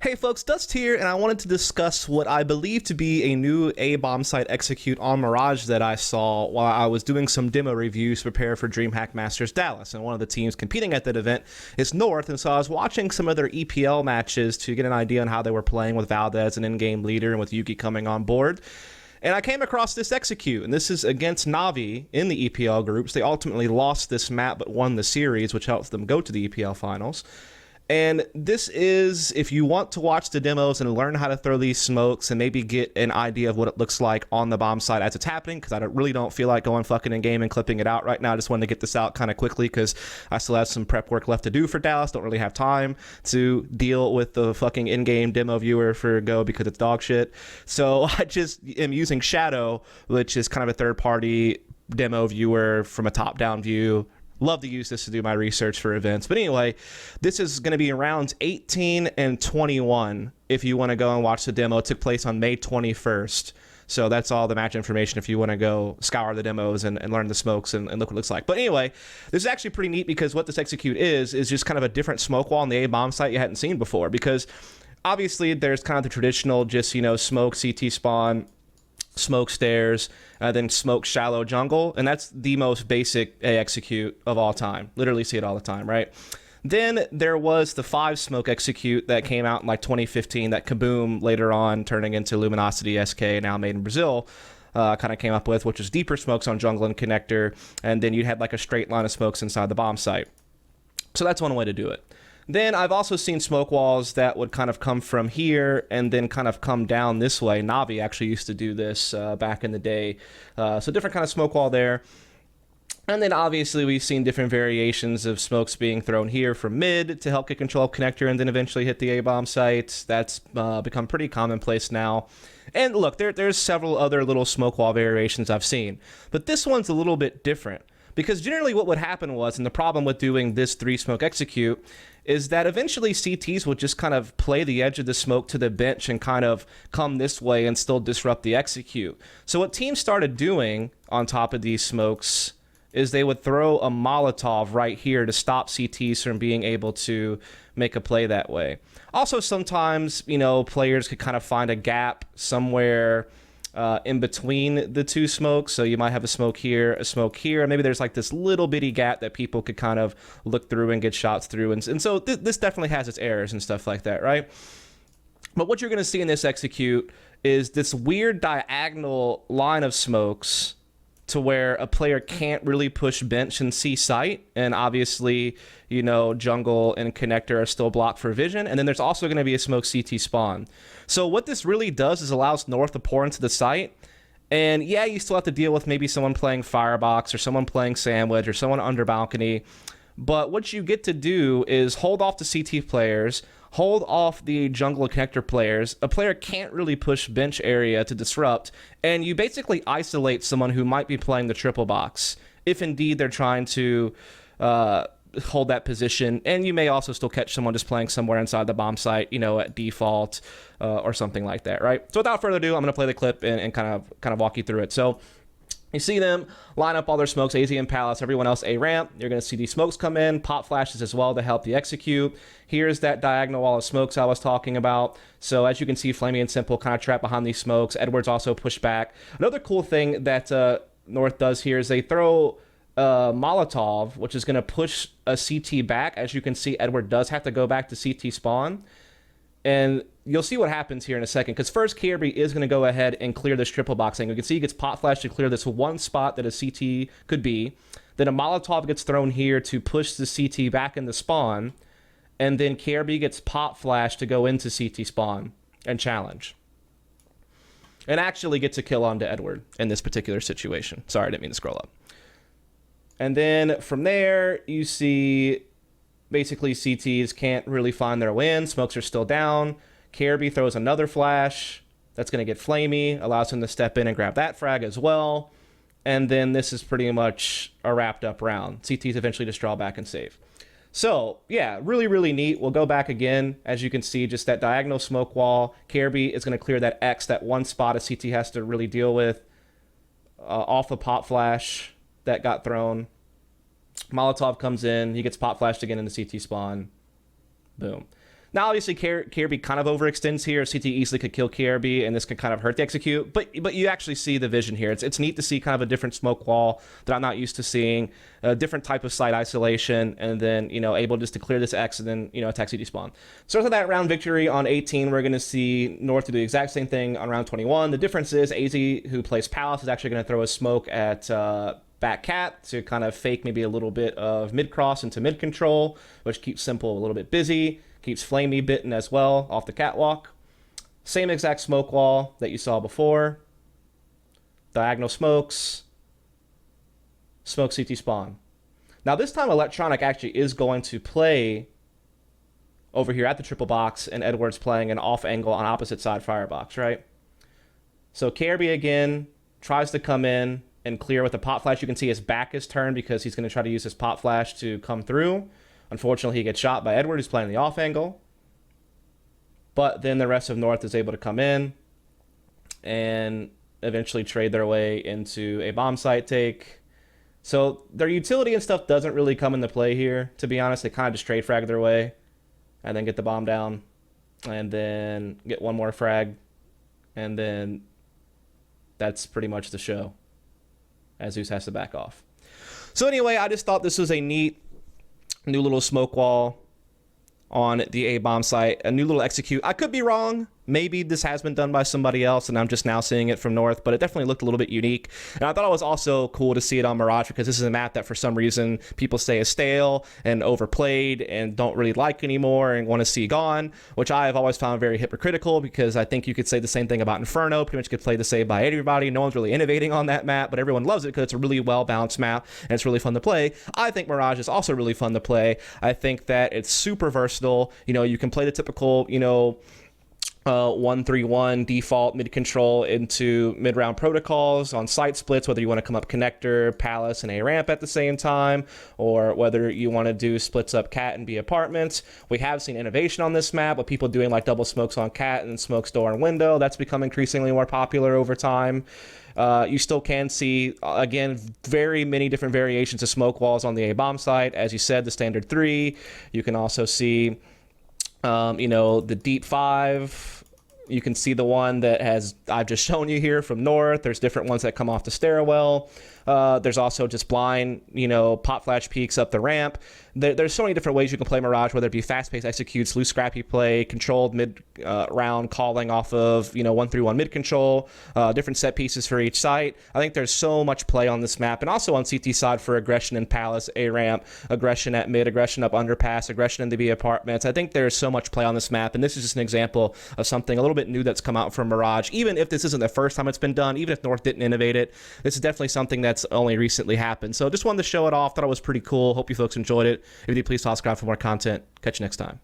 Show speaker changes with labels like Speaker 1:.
Speaker 1: Hey folks, Dust here, and I wanted to discuss what I believe to be a new A-bomb site execute on Mirage that I saw while I was doing some demo reviews to prepare for DreamHack Masters Dallas, and one of the teams competing at that event is North, and so I was watching some of their EPL matches to get an idea on how they were playing with Valdez, an in-game leader, and with Yuki coming on board. And I came across this execute, and this is against Navi in the EPL groups. They ultimately lost this map but won the series, which helps them go to the EPL finals. And this is, if you want to watch the demos and learn how to throw these smokes and maybe get an idea of what it looks like on the bomb site as it's happening, because I really don't feel like going fucking in game and clipping it out right now. I just wanted to get this out kind of quickly because I still have some prep work left to do for Dallas. Don't really have time to deal with the fucking in-game demo viewer for Go because it's dog shit. So I just am using Shadow, which is kind of a third-party demo viewer from a top-down view. Love to use this to do my research for events. But anyway, this is going to be in rounds 18 and 21 if you want to go and watch the demo. It took place on May 21st. So that's all the match information if you want to go scour the demos and learn the smokes and look what it looks like. But anyway, this is actually pretty neat because what this execute is just kind of a different smoke wall on the A-bomb site you hadn't seen before. Because obviously there's kind of the traditional just, smoke, CT spawn, smoke stairs, then smoke shallow jungle, and that's the most basic A execute of all time. Literally see it all the time, right? Then there was the 5 smoke execute that came out in like 2015 that Kaboom later on turning into Luminosity SK, now made in Brazil, kind of came up with, which was deeper smokes on jungle and connector, and then you'd had like a straight line of smokes inside the bomb site. So that's one way to do it. Then I've also seen smoke walls that would kind of come from here and then kind of come down this way. Navi actually used to do this back in the day. So different kind of smoke wall there. And then obviously we've seen different variations of smokes being thrown here from mid to help get control of connector and then eventually hit the A-bomb site. That's become pretty commonplace now. And look, there's several other little smoke wall variations I've seen. But this one's a little bit different. Because generally what would happen was, and the problem with doing this 3-smoke execute, is that eventually CTs would just kind of play the edge of the smoke to the bench and kind of come this way and still disrupt the execute. So what teams started doing on top of these smokes is they would throw a Molotov right here to stop CTs from being able to make a play that way. Also, sometimes, players could kind of find a gap somewhere in between the 2 smokes. So you might have a smoke here, and maybe there's like this little bitty gap that people could kind of look through and get shots through. And so this definitely has its errors and stuff like that, right? But what you're going to see in this execute is this weird diagonal line of smokes to where a player can't really push bench and see sight. And obviously, jungle and connector are still blocked for vision. And then there's also going to be a smoke CT spawn. So what this really does is allows North to pour into the site. And yeah, you still have to deal with maybe someone playing Firebox or someone playing Sandwich or someone under balcony. But what you get to do is hold off the CT players, hold off the jungle connector players. A player can't really push bench area to disrupt, and you basically isolate someone who might be playing the triple box, if indeed they're trying to hold that position. And you may also still catch someone just playing somewhere inside the bomb site, at default or something like that, right? So without further ado, I'm going to play the clip and kind of walk you through it. So you see them line up all their smokes, AZ and Palace, everyone else A ramp. You're going to see these smokes come in, pop flashes as well to help the execute. Here's that diagonal wall of smokes I was talking about. So as you can see, Flamey and Simple kind of trapped behind these smokes. Edwards also pushed back. Another cool thing that North does here is they throw Molotov, which is going to push a CT back. As you can see, Edward does have to go back to CT spawn. And you'll see what happens here in a second, because first Kirby is going to go ahead and clear this triple boxing. You can see he gets pot flash to clear this one spot that a CT could be. Then a Molotov gets thrown here to push the CT back in the spawn. And then Kirby gets pot flash to go into CT spawn and challenge. And actually gets a kill onto Edward in this particular situation. Sorry, I didn't mean to scroll up. And then from there, you see basically CTs can't really find their way in. Smokes are still down. Kirby throws another flash. That's going to get Flamey. Allows him to step in and grab that frag as well. And then this is pretty much a wrapped up round. CTs eventually just draw back and save. So, yeah, really, really neat. We'll go back again. As you can see, just that diagonal smoke wall. Kirby is going to clear that X, that one spot a CT has to really deal with. Off the pop flash that got thrown. Molotov comes in. He gets pop flashed again in the CT spawn. Boom. Now, obviously, KRB kind of overextends here. CT easily could kill KRB, and this can kind of hurt the execute. But you actually see the vision here. It's neat to see kind of a different smoke wall that I'm not used to seeing, a different type of site isolation, and then, able just to clear this X and then, attack CT spawn. So after that round victory on 18, we're going to see North do the exact same thing on round 21. The difference is AZ, who plays Palace, is actually going to throw a smoke at back cat to kind of fake maybe a little bit of mid cross into mid control, which keeps Simple a little bit busy. Keeps Flamey bitten as well off the catwalk. Same exact smoke wall that you saw before. Diagonal smokes. Smoke CT spawn. Now this time Electronic actually is going to play over here at the triple box, and Edward's playing an off angle on opposite side firebox, right? So KRB again tries to come in and clear with a pop flash. You can see his back is turned because he's going to try to use his pop flash to come through. Unfortunately, he gets shot by Edward, who's playing the off angle. But then the rest of North is able to come in and eventually trade their way into a bomb site take. So their utility and stuff doesn't really come into play here, to be honest. They kind of just trade frag their way and then get the bomb down and then get one more frag. And then that's pretty much the show, as Zeus has to back off. So anyway, I just thought this was a neat new little smoke wall on the A bomb site, a new little execute. I could be wrong. Maybe this has been done by somebody else and I'm just now seeing it from North, but it definitely looked a little bit unique. And I thought it was also cool to see it on Mirage because this is a map that for some reason people say is stale and overplayed and don't really like anymore and want to see gone, which I have always found very hypocritical because I think you could say the same thing about Inferno. Pretty much get played the same by everybody. No one's really innovating on that map, but everyone loves it because it's a really well-balanced map and it's really fun to play. I think Mirage is also really fun to play. I think that it's super versatile. You can play the typical, 1-3-1 default mid control into mid round protocols on site splits, whether you want to come up connector, palace, and A ramp at the same time, or whether you want to do splits up cat and B apartments. We have seen innovation on this map with people doing like double smokes on cat and smokes door and window. That's become increasingly more popular over time. You still can see, again, very many different variations of smoke walls on the A bomb site. As you said, the standard 3. You can also see the deep 5. You can see the one that I've just shown you here from North. There's different ones that come off the stairwell. There's also just blind, pop flash peaks up the ramp. There's so many different ways you can play Mirage, whether it be fast-paced executes, loose scrappy play, controlled mid-round calling off of, 1-3-1 mid-control, different set pieces for each site. I think there's so much play on this map, and also on CT side for aggression in Palace, A-ramp, aggression at mid, aggression up underpass, aggression in the B apartments. I think there's so much play on this map, and this is just an example of something a little bit new that's come out from Mirage. Even if this isn't the first time it's been done, even if North didn't innovate it, this is definitely something that's only recently happened. So just wanted to show it off. Thought it was pretty cool. Hope you folks enjoyed it. If you do, please subscribe for more content. Catch you next time.